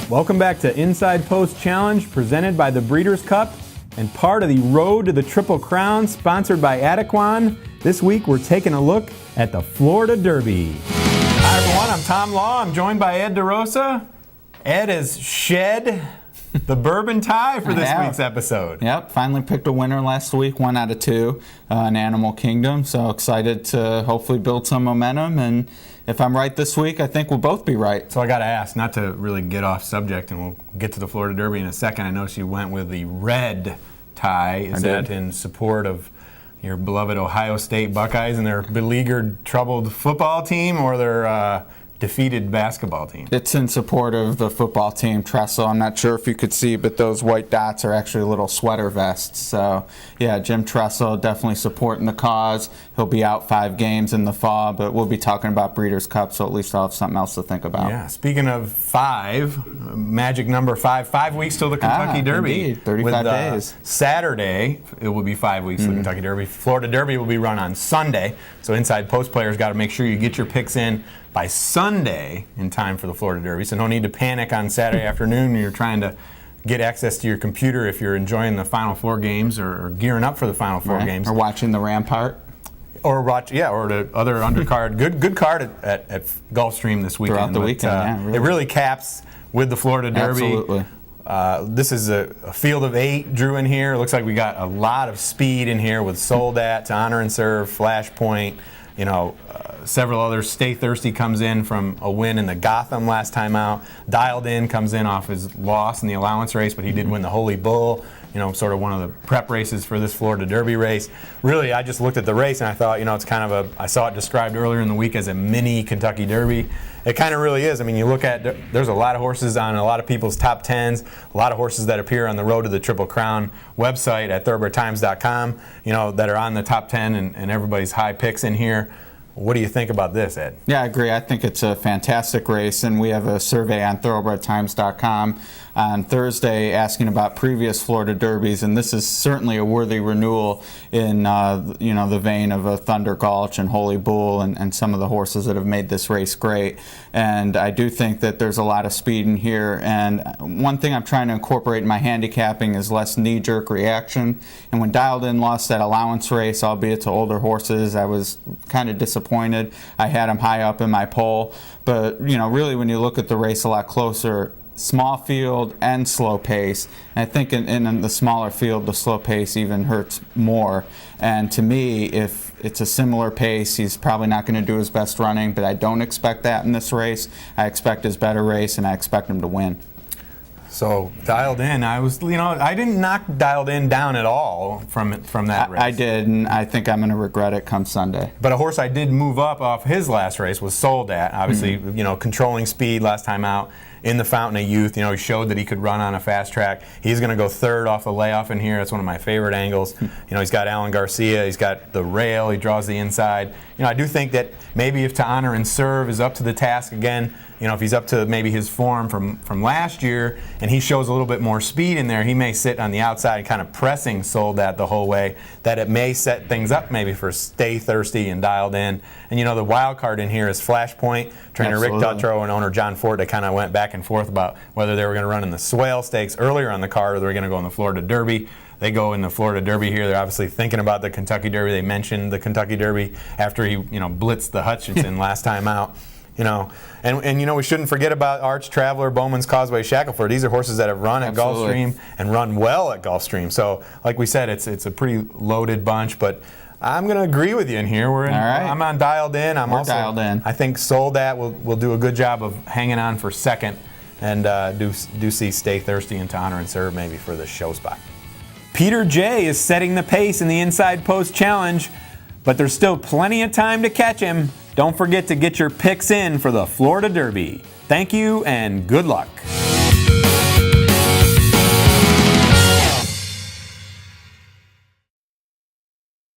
Welcome back to Inside Post Challenge, presented by the Breeders' Cup and part of the Road to the Triple Crown, sponsored by Adequan. This week, we're taking a look at the Florida Derby. Hi, everyone. I'm Tom Law. I'm joined by Ed DeRosa. Ed has shed the bourbon tie for this week's episode. Yep, finally picked a winner last week, 1 out of 2 in Animal Kingdom. So excited to hopefully build some momentum. And if I'm right this week, I think we'll both be right. So I got to ask, not to really get off subject, and we'll get to the Florida Derby in a second. I know she went with the red tie. Is that in support of your beloved Ohio State Buckeyes and their beleaguered, troubled football team, or their defeated basketball team? It's in support of the football team, Tressel. I'm not sure if you could see, but those white dots are actually little sweater vests. So, yeah, Jim Tressel definitely supporting the cause. He'll be out 5 games in the fall, but we'll be talking about Breeders' Cup, so at least I'll have something else to think about. Yeah, speaking of 5, magic number 5, 5 weeks till the Kentucky Derby. Indeed, 35 days. Saturday, it will be 5 weeks till the Kentucky Derby. Florida Derby will be run on Sunday, so Inside Post players got to make sure you get your picks in by Sunday in time for the Florida Derby. So no need to panic on Saturday afternoon when you're trying to get access to your computer if you're enjoying the Final Four games or gearing up for the Final Four games. Or watching the Rampart. Or the other undercard. Good card at Gulfstream this weekend. Throughout the weekend, really. It really caps with the Florida Derby. Absolutely. This is a field of 8 drew in here. It looks like we got a lot of speed in here with Soldat, To Honor and Serve, Flashpoint. Several others. Stay Thirsty comes in from a win in the Gotham last time out. Dialed In comes in off his loss in the allowance race, but he did win the Holy Bull, sort of one of the prep races for this Florida Derby race. Really, I just looked at the race and I thought, it's kind of I saw it described earlier in the week as a mini Kentucky Derby. It kind of really is. I mean, you look at, there's a lot of horses on a lot of people's top 10s, a lot of horses that appear on the Road to the Triple Crown website at thoroughbredtimes.com, that are on the top 10 and everybody's high picks in here. What do you think about this, Ed? Yeah, I agree. I think it's a fantastic race, and we have a survey on thoroughbredtimes.com on Thursday asking about previous Florida Derbies, and this is certainly a worthy renewal in the vein of a Thunder Gulch and Holy Bull and some of the horses that have made this race great. And I do think that there's a lot of speed in here, and one thing I'm trying to incorporate in my handicapping is less knee-jerk reaction. And when Dialed In lost that allowance race, albeit to older horses, I was kind of disappointed. I had him high up in my poll, but really when you look at the race a lot closer, small field and slow pace. And I think in the smaller field, the slow pace even hurts more. And to me, if it's a similar pace, he's probably not going to do his best running, but I don't expect that in this race. I expect his better race, and I expect him to win. So Dialed In, I didn't knock Dialed In down at all from that race. I did, and I think I'm going to regret it come Sunday. But a horse I did move up off his last race was Soldat. Obviously, controlling speed last time out in the Fountain of Youth. He showed that he could run on a fast track. He's going to go 3rd off the layoff in here. That's one of my favorite angles. He's got Alan Garcia. He's got the rail. He draws the inside. I do think that maybe if To Honor and Serve is up to the task again, if he's up to maybe his form from last year and he shows a little bit more speed in there, he may sit on the outside kind of pressing Soldat the whole way, that it may set things up maybe for Stay Thirsty and Dialed In. And the wild card in here is Flashpoint. Trainer Rick Dutrow and owner John Ford, they kind of went back and forth about whether they were going to run in the Swale Stakes earlier on the card or they were going to go in the Florida Derby. They go in the Florida Derby here. They're obviously thinking about the Kentucky Derby. They mentioned the Kentucky Derby after he blitzed the Hutchinson last time out. And we shouldn't forget about Arch Traveler, Bowman's Causeway, Shackleford. These are horses that have run at Gulfstream and run well at Gulfstream. So, like we said, it's a pretty loaded bunch. But I'm going to agree with you in here. All right. I'm on Dialed In. We're dialed in. I think Soldat will do a good job of hanging on for second, and do see Stay Thirsty and To Honor and Serve maybe for the show spot. Peter J is setting the pace in the Inside Post Challenge, but there's still plenty of time to catch him. Don't forget to get your picks in for the Florida Derby. Thank you and good luck.